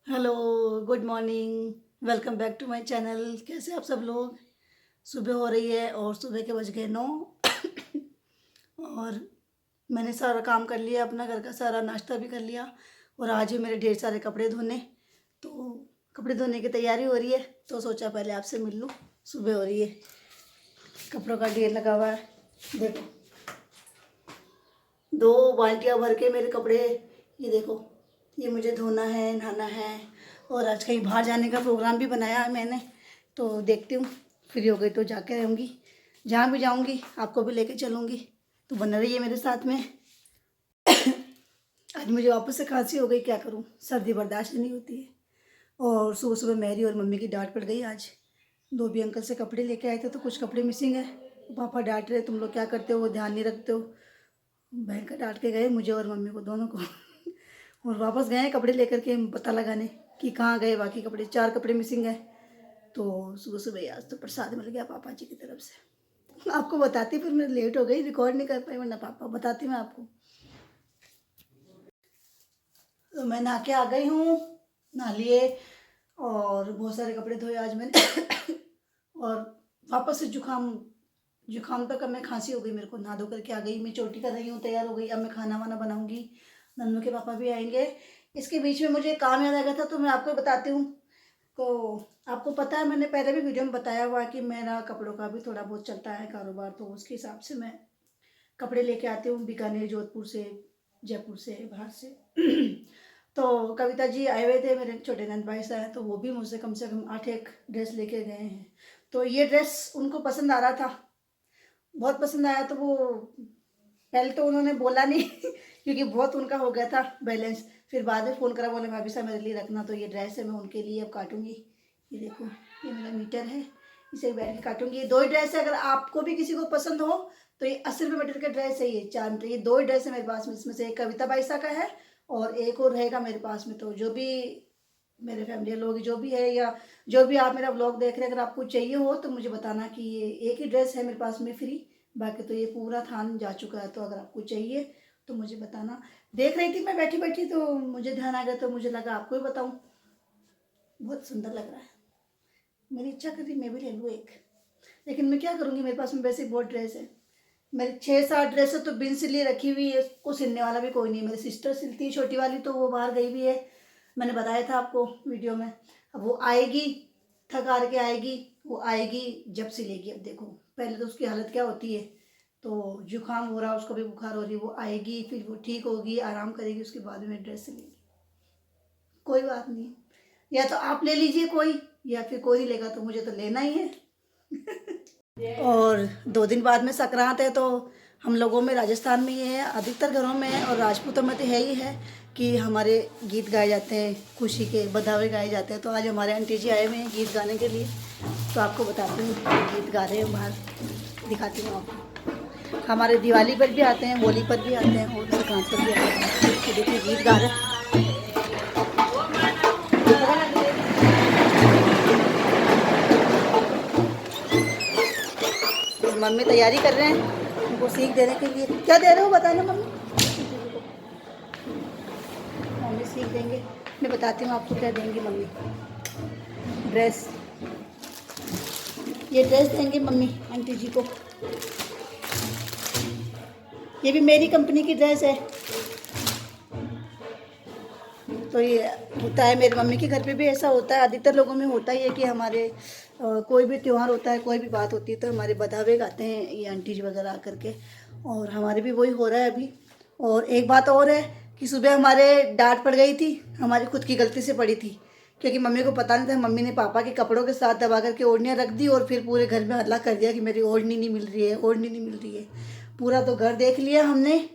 Hello, good morning. Welcome back to my channel. कैसे आप सब लोग? सुबह हो रही है और सुबह के बज गए 9। और मैंने सारा काम कर लिया, अपना घर का सारा नाश्ता भी कर लिया। और आज ही मेरे ढेर सारे कपड़े धोने, तो कपड़े धोने की तैयारी हो रही है। तो सोचा पहले आपसे मिल लूँ। सुबह हो रही है, कपड़ों का ढेर लगा हुआ है। देखो, 2 बाल्टियाँ भर के मेरे कपड़े। ये देखो, ये मुझे धोना है, नहाना है। और आज कहीं बाहर जाने का प्रोग्राम भी बनाया है मैंने, तो देखती हूँ। फ्री हो गई तो जाके रहूँगी। जहाँ भी जाऊँगी आपको भी लेके चलूँगी, तो बना रहिए मेरे साथ में। आज मुझे वापस से खांसी हो गई, क्या करूँ, सर्दी बर्दाश्त नहीं होती है। और सुबह सुबह मेरी और मम्मी की डांट पड़ गई आज। दो भी अंकल से कपड़े लेके आए थे, तो कुछ कपड़े मिसिंग है। पापा डांट रहे, तुम लोग क्या करते हो, वो ध्यान नहीं रखते हो। भयंकर डांट के गए मुझे और मम्मी को, दोनों को। और वापस गए कपड़े लेकर के पता लगाने कि कहाँ गए बाकी कपड़े। 4 कपड़े मिसिंग है। तो सुबह सुबह आज तो प्रसाद मिल गया पापा जी की तरफ से। आपको बताती, फिर मैं लेट हो गई, रिकॉर्ड नहीं कर पाई, वरना पापा बताती मैं आपको। तो मैं नहा के आ गई हूँ, नहा लिए और बहुत सारे कपड़े धोए आज मैंने। और वापस से जुकाम जुकाम तक, अब मैं खांसी हो गई मेरे को। नहा धो करके आ गई, मैं चोटी कर रही हूँ, तैयार हो गई। अब मैं खाना वाना बनाऊंगी, नन्नू के पापा भी आएंगे। इसके बीच में मुझे काम याद आ गया था, तो मैं आपको बताती हूँ। तो आपको पता है, मैंने पहले भी वीडियो में बताया हुआ है कि मेरा कपड़ों का भी थोड़ा बहुत चलता है कारोबार। तो उसके हिसाब से मैं कपड़े लेके आती हूँ बीकानेर, जोधपुर से, जयपुर से, बाहर से। तो कविता जी आए हुए थे, मेरे छोटे नंद भाई साहब, तो वो भी मुझसे कम से कम 8 एक ड्रेस लेके गए हैं। तो ये ड्रेस उनको पसंद आ रहा था, बहुत पसंद आया। तो वो पहले तो उन्होंने बोला नहीं क्योंकि बहुत उनका हो गया था बैलेंस। फिर बाद में फ़ोन करा, बोले भाभी साहब मेरे लिए रखना। तो ये ड्रेस है, मैं उनके लिए अब काटूंगी। ये देखो, ये मेरा मीटर है, इसे बैठ के काटूंगी। ये 2 ही ड्रेस है, अगर आपको भी किसी को पसंद हो तो ये 80 रुपये मीटर का ड्रेस है। ये 4 मीटर, ये 2 ही ड्रेस है मेरे पास में। इसमें से एक कविता बाईसा का है और एक और रहेगा मेरे पास में। तो जो भी मेरे फैमिली लोग जो भी है, या जो भी आप मेरा ब्लॉग देख रहे हैं, अगर आपको चाहिए हो तो मुझे बताना कि ये एक ही ड्रेस है मेरे पास में फ्री। बाकी तो ये पूरा थान जा चुका है। तो अगर आपको चाहिए तो मुझे बताना। देख रही थी मैं बैठी बैठी, तो मुझे ध्यान आ गया, तो मुझे लगा आपको ही बताऊं। बहुत सुंदर लग रहा है, मेरी इच्छा कर रही मैं भी ले लूँ एक। लेकिन मैं क्या करूँगी, मेरे पास में वैसे ही बहुत ड्रेस है। मेरी 6-7 ड्रेस है तो बिन सिली रखी हुई है, उसको सिलने वाला भी कोई नहीं है। मेरी सिस्टर सिलती है छोटी वाली, तो वो बाहर गई हुई है, मैंने बताया था आपको वीडियो में। अब वो आएगी, थक हार के आएगी, वो आएगी जब सिलेगी। अब देखो, पहले तो उसकी हालत क्या होती है। तो जुकाम हो रहा, उसको भी बुखार हो रही, वो आएगी, फिर वो ठीक होगी, आराम करेगी, उसके बाद में ड्रेस सिलेगी। कोई बात नहीं, या तो आप ले लीजिए कोई, या फिर कोई नहीं लेगा तो मुझे तो लेना ही है। और 2 दिन बाद में संक्रांत है, तो हम लोगों में राजस्थान में ये है, अधिकतर घरों में है और राजपूतों में तो है ही है कि हमारे गीत गाए जाते हैं, खुशी के बधावे गाए जाते हैं। तो आज हमारे आंटी जी आए हुए हैं गीत गाने के लिए। तो आपको बताती हूँ, गीत गा रहे हैं बाहर, दिखाती हूँ आपको। हमारे दिवाली पर भी आते हैं, होली पर भी आते हैं और संक्रांत पर भी आते हैं। तो देखिए गीत गा रहे हैं। मम्मी तैयारी कर रहे हैं उनको सीख देने के लिए। क्या दे रहे हो बताना मम्मी। मम्मी सीख देंगे, मैं बताती हूँ आपको क्या देंगी मम्मी। ड्रेस, ये ड्रेस देंगे मम्मी आंटी जी को। ये भी मेरी कंपनी की ड्रेस है। तो ये होता है, मेरी मम्मी के घर पे भी ऐसा होता है, अधिकतर लोगों में होता ही है कि हमारे कोई भी त्यौहार होता है, कोई भी बात होती है, तो हमारे बधावे गाते हैं ये आंटी जी वगैरह आकर के। और हमारे भी वही हो रहा है अभी। और एक बात और है कि सुबह हमारे डांट पड़ गई थी, हमारी खुद की गलती से पड़ी थी, क्योंकि मम्मी को पता नहीं था। मम्मी ने पापा के कपड़ों के साथ दबा करके ओढ़नियाँ रख दी और फिर पूरे घर में हल्ला कर दिया कि मेरी ओढ़नी नहीं मिल रही है, ओढ़नी नहीं मिल रही है। पूरा तो घर देख लिया हमने,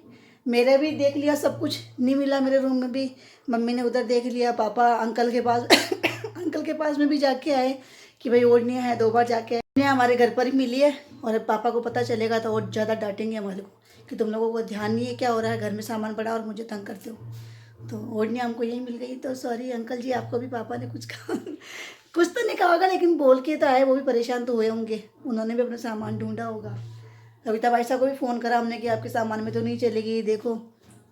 मेरा भी देख लिया, सब कुछ नहीं मिला मेरे रूम में भी। मम्मी ने उधर देख लिया, पापा अंकल के पास अंकल के पास में भी जाके आए कि भाई ओढ़नियाँ है, 2 बार जाके आए। ओढ़नियाँ हमारे घर पर ही मिली है। और अब पापा को पता चलेगा तो और ज़्यादा डांटेंगे हमारे को कि तुम लोगों को ध्यान नहीं है क्या हो रहा है, घर में सामान पड़ा और मुझे तंग करते हो। तो ओढ़नियाँ हमको यही मिल गई। तो सॉरी अंकल जी, आपको भी पापा ने कुछ कहा कुछ तो नहीं कहा होगा, लेकिन बोल के तो आए। वो भी परेशान तो हुए होंगे, उन्होंने भी अपना सामान ढूंढा होगा। कविता भाई साहब को भी फ़ोन करा हमने कि आपके सामान में तो नहीं चलेगी, देखो।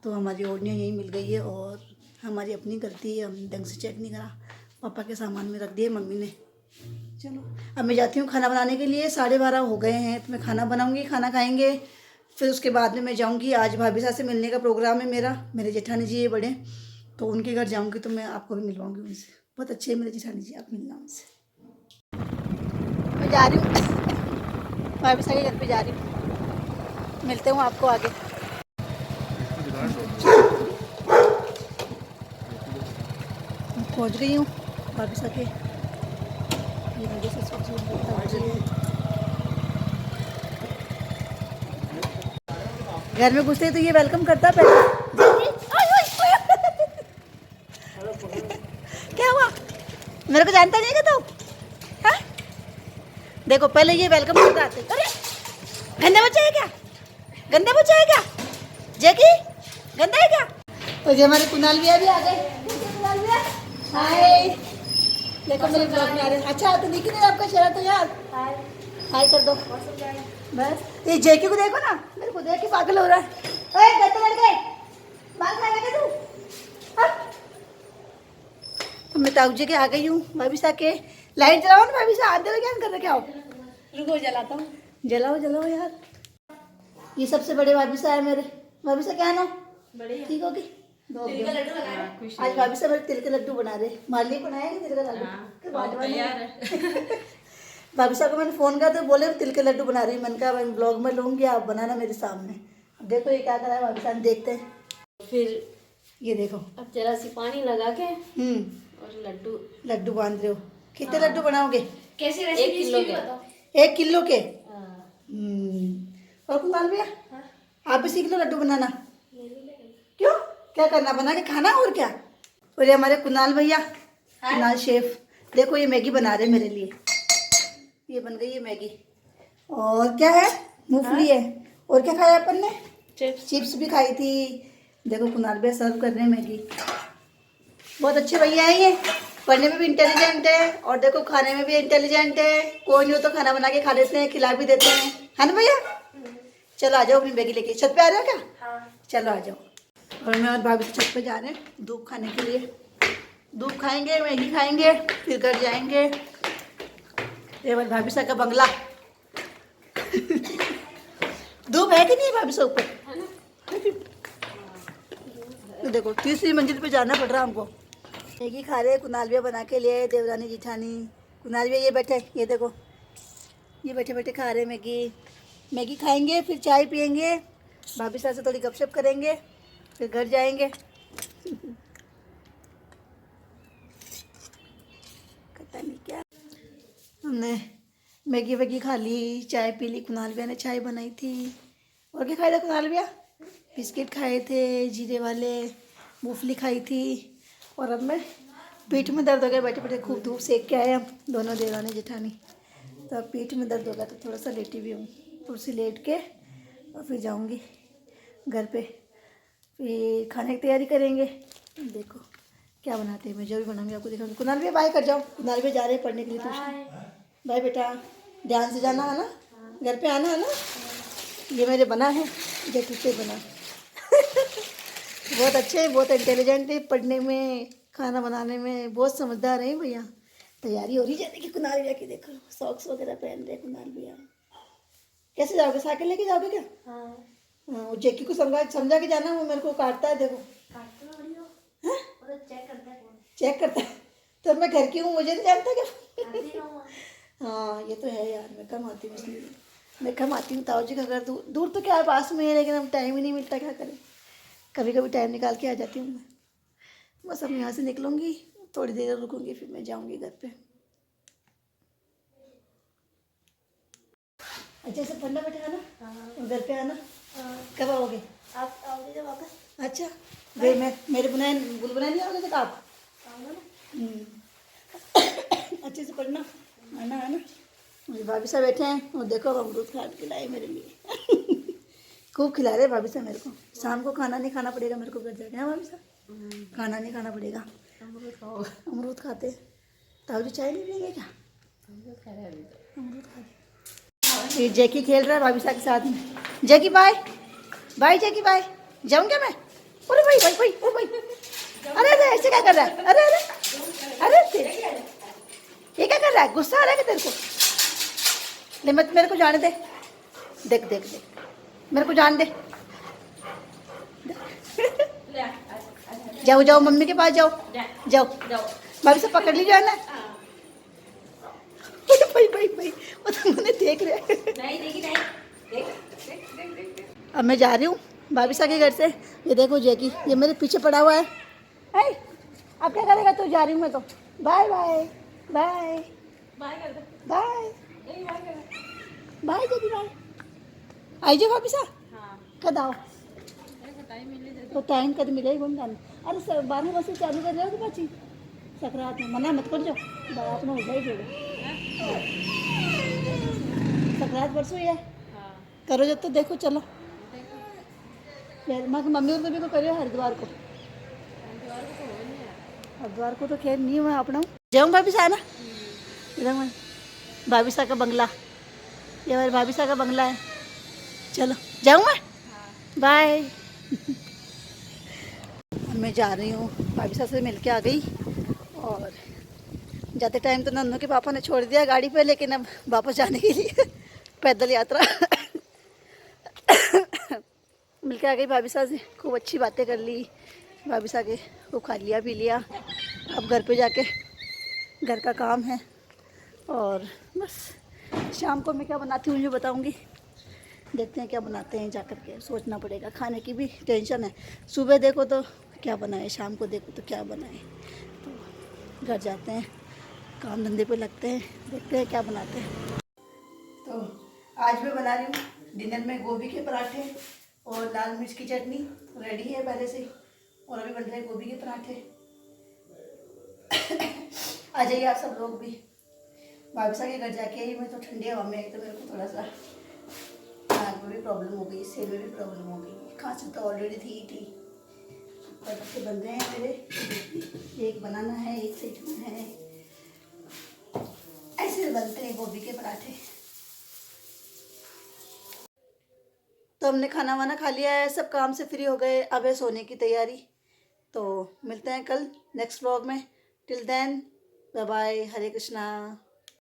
तो हमारी ओढ़नियाँ यहीं मिल गई है। और हमारी अपनी गलती है, हम ढंग से चेक नहीं करा। पापा के सामान में रख दिए मम्मी ने। चलो अब मैं जाती हूँ खाना बनाने के लिए, 12:30 हो गए हैं। तो मैं खाना बनाऊँगी, खाना खाएँगे, फिर उसके बाद में मैं जाऊँगी। आज भाभी साहब से मिलने का प्रोग्राम है मेरा, मेरे जेठानी जी है बड़े, तो उनके घर जाऊँगी तो मैं आपको भी मिलवाऊँगी उनसे। बहुत अच्छे हैं मेरे जेठानी जी, आप मिलना उनसे। मैं जा रही हूँ भाभी साहब के घर पे जा रही हूँ, मिलते हूँ आपको आगे। पहुँच गई हूँ भाभी साहब के, ये मेरे से सब्जी घर में घुसते तो ये वेलकम करता पहले। क्या हुआ, मेरे को जानता नहीं है क्या तू? हाँ देखो पहले ये वेलकम करता आते। अरे गंदा बच्चा है क्या, गंदा बच्चा है क्या जैकी, गंदा है क्या? तो ये हमारे कुणाल भैया भी आ गए। कुणाल भैया हाय, देखो मेरे ब्लॉग में आ रहे हैं। अच्छा तो दिख नहीं आपका चेहरा तो यार, हाय कर दो बस। ये जैकी को देखो ना, मेरे को देख के पागल हो रहा है। ओए गंदे लड़के, बाल खाएगा क्या तू? तो मैं ताऊ जी के आ गई हूँ भाभी साहब के। लाइट जलाओ ना भाभी साहब, आधे क्या कर रहे, क्या हो? रुको जलाता हूँ। जलाओ जलाओ यार। ये सबसे बड़े भाभी साहब है मेरे। भाभी साहब क्या नाम? बढ़िया। ठीक होगी। तिल का लड्डू लगाया। आज भाभी साहब मेरे तिल के लड्डू बना रहे। माली बनाया तिल का लड्डू? भाभी साहब को मैंने फोन किया तो बोले तिल के लड्डू बना रही। मैंने कहा मैं ब्लॉग में लूँगी, आप बनाना मेरे सामने। अब देखो ये क्या करा है भाभी साहब, देखते हैं। फिर ये देखो अब जरा सी पानी लगा के और लड्डू बांध रहे हो। कितने लड्डू बनाओगे? कैसी रेसिपी 1 किलो के। 1 किलो के। और कुणाल भैया आप भी सीख लो लड्डू बनाना। क्यों, क्या करना, बना के खाना और क्या? और ये हमारे कुणाल भैया, कुणाल शेफ, देखो ये मैगी बना रहे मेरे लिए। ये बन गई है मैगी। और क्या है, मूंगफली है। और क्या खाया अपन ने? चिप्स भी खाई थी। देखो कुणाल भैया सर्व कर रहे हैं मैगी। बहुत अच्छे भैया है ये, पढ़ने में भी इंटेलिजेंट है और देखो खाने में भी इंटेलिजेंट है। कोई नहीं हो तो खाना बना के खा लेते हैं, खिला भी देते हैं, है ना भैया? चलो आ जाओ अपनी मैगी लेके। छत पे आ रहे हो क्या? हाँ। चलो आ जाओ। और मैं और भाभी से छत पे जा रहे हैं धूप खाने के लिए। धूप खाएंगे, मैगी खाएंगे, फिर घर जाएंगे। ये भाभी साहब का बंगला। धूप है कि नहीं भाभी साहब ऊपर? तो देखो 3री मंजिल पे जाना पड़ रहा हमको। मैगी खा रहे कुणाल भैया बना के लिए, देवरानी जिठानी। कुणाल भैया ये बैठे, ये देखो ये बैठे बैठे खा रहे मैगी। मैगी खाएंगे, फिर चाय पियेंगे, भाभी साहब से थोड़ी गपशप करेंगे, फिर घर जाएंगे। पता नहीं क्या, हमने मैगी वैगी खा ली, चाय पी ली। कुणाल भैया ने चाय बनाई थी। और क्या खाया था कुणाल भैया? बिस्किट खाए थे जीरे वाले, मूंगफली खाई थी। और अब मैं पीठ में दर्द हो गया, बैठे बैठे खूब धूप सेक के आए हम दोनों देवरानी जेठानी। तो अब पीठ में दर्द होगा तो थोड़ा सा लेटी भी हूँ, थोड़ी सी लेट के और फिर जाऊँगी घर पे। फिर खाने की तैयारी करेंगे। देखो क्या बनाते हैं, मैं जो भी बनाऊँगी आपको दिखाऊंगी। कुणाल भैया बाय कर जाओ, कुणाल भैया जा रहे हैं पढ़ने के लिए ट्यूशन। बाय बेटा, ध्यान से जाना है ना, घर पे आना है ना। ये मेरे बना है, जैकेट से बना। बहुत अच्छे, बहुत इंटेलिजेंट है, पढ़ने में, खाना बनाने में बहुत समझदार है भैया। तैयारी हो रही जाने की कुणाल भैया की। देखो सॉक्स वगैरह पहन रहे कुणाल भैया। कैसे जाओगे, साइकिल लेके जाओगे क्या? हाँ। वो जैकी को समझा के जाना, वो मेरे को काटता है। देखो चेक करता है तो मैं घर की हूँ, मुझे नहीं जानता क्या? हाँ ये तो है यार, मैं कम आती हूँ इसलिए। मैं कम आती हूँ, ताऊ जी का घर दूर तो क्या है, पास में है, लेकिन अब टाइम ही नहीं मिलता, क्या करें। कभी कभी टाइम निकाल के आ जाती हूँ मैं। बस अब यहाँ से निकलूँगी, थोड़ी देर रुकूँगी, फिर मैं जाऊँगी घर पे। अच्छा से पढ़ना बैठेगा ना? हाँ। घर पे आना। हाँ। कब आओगे? आप आओगे जब वापस। अच्छा भाई मैं मेरे बुल बनाए नहीं आओगे तक आप? अच्छे से पढ़ना, आना है ना। मेरी भाभी साहब बैठे हैं और देखो अमरूद खा के लाए मेरे लिए। खूब खिला रहे भाभी साहब मेरे को। शाम को खाना नहीं खाना पड़ेगा मेरे को घर जाके। हाँ भाभी साहब, खाना नहीं खाना पड़ेगा, अमरूद खाओ। अमरूद खाते। ताऊ जी चाय नहीं पियेंगे क्या? अमरूद खा रहे हैं, अमरूद खा रहे। ये जैकी खेल रहा है भाभी साहब के साथ में। जैकी बाय बाय, जैकी बाय। जाऊँ क्या मैं? अरे भाई भाई भाई, ओ भाई अरे अरे ऐसे क्या कर रहा है? अरे अरे अरे ये क्या कर रहा है? गुस्सा आ रहा है क्या तेरे को? ले मत, मेरे को जाने दे। देख देख देख, मेरे को जान दे। जाओ जाओ मम्मी के पास जाओ, जाओ भाभी से पकड़ लीजिए ना। भाई भाई भाई वो तो मुझे देख रहे हैं। नहीं देखी नहीं, देख देख देख देख देख। अब मैं जा रही हूँ भाभी सा के घर से। ये देखो जैकी, ये मेरे पीछे पड़ा हुआ है। है अब क्या करेगा तू? जा रही हूँ मैं तो। बाय बाय बाय बाय कर दे, बाय नहीं बाय कर दे। बाय जैकी बाय। आई जाओ भाभी सा, हाँ कद आओ? देखो टाइम मिले जल्दी। तो टाइम कद मिले ही जाने। अरे सर 12 बजे चालू कर रहे हो तो बची सकरात में मना मत कर जाओ, आपने उठा ही जोड़ो। सकरात परसों ही है, हाँ करो जब तो देखो। चलो देखो मैं मम्मी और तभी को करियो हरिद्वार को। दीवार को तो हो नहीं यार। हरिद्वार को तो खैर नहीं हुआ अपना। जाऊँ भाभी सा ना, इधर मैं भाभी सा का बंगला, ये हमारी भाभी सा का बंगला है। चलो जाऊँ मैं, बाय। मैं जा रही हूँ, भाभी सा से मिल के आ गई। और जाते टाइम तो नन्नू के पापा ने छोड़ दिया गाड़ी पे, लेकिन अब वापस जाने के लिए पैदल यात्रा मिल के आ गई भाभी सा से। खूब अच्छी बातें कर ली भाभी सा के, खूब खा लिया पी लिया। अब घर पे जाके घर का काम है, और बस शाम को मैं क्या बनाती हूँ मुझे बताऊँगी। देखते हैं क्या बनाते हैं, जा कर के सोचना पड़ेगा। खाने की भी टेंशन है, सुबह देखो तो क्या बनाए, शाम को देखो तो क्या बनाए। तो घर जाते हैं, काम धंधे पे लगते हैं, देखते हैं क्या बनाते हैं। तो आज मैं बना रही हूँ डिनर में गोभी के पराठे और लाल मिर्च की चटनी। रेडी है पहले से ही, और अभी बन रहे हैं गोभी के पराठे। आ जाइए आप सब लोग भी। भाभी सा के घर जाके ही मैं तो ठंडी हवा में आई, तो मेरे को थोड़ा सा आग में भी प्रॉब्लम हो गई, सिर में भी प्रॉब्लम हो गई, खांसी तो ऑलरेडी थी। पराठे बन रहे हैं मेरे, एक बनाना है एक सेकना है। ऐसे बनते हैं गोभी के पराठे। तो हमने खाना वाना खा लिया है, सब काम से फ्री हो गए, अब है सोने की तैयारी। तो मिलते हैं कल नेक्स्ट व्लॉग में। टिल देन बाय बाय, हरे कृष्णा।